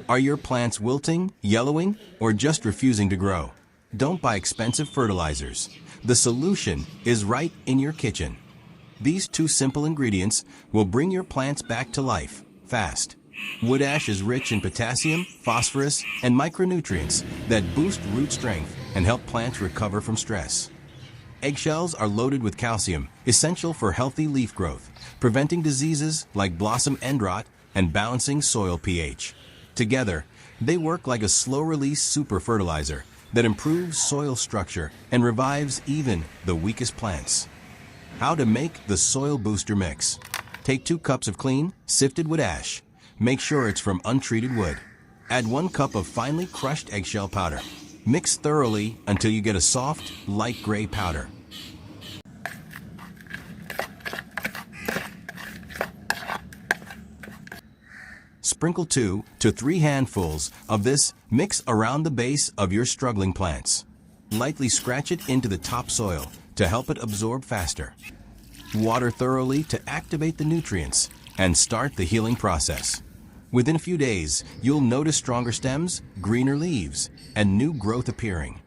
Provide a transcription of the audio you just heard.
Are your plants wilting, yellowing, or just refusing to grow? Don't buy expensive fertilizers. The solution is right in your kitchen. These two simple ingredients will bring your plants back to life, fast. Wood ash is rich in potassium, phosphorus, and micronutrients that boost root strength and help plants recover from stress. Eggshells are loaded with calcium, essential for healthy leaf growth, preventing diseases like blossom end rot and balancing soil pH. Together, they work like a slow-release super fertilizer that improves soil structure and revives even the weakest plants. How to make the soil booster mix. Take 2 cups of clean, sifted wood ash. Make sure it's from untreated wood. Add 1 cup of finely crushed eggshell powder. Mix thoroughly until you get a soft, light gray powder. Sprinkle 2 to 3 handfuls of this mix around the base of your struggling plants. Lightly scratch it into the topsoil to help it absorb faster. Water thoroughly to activate the nutrients and start the healing process. Within a few days, you'll notice stronger stems, greener leaves, and new growth appearing.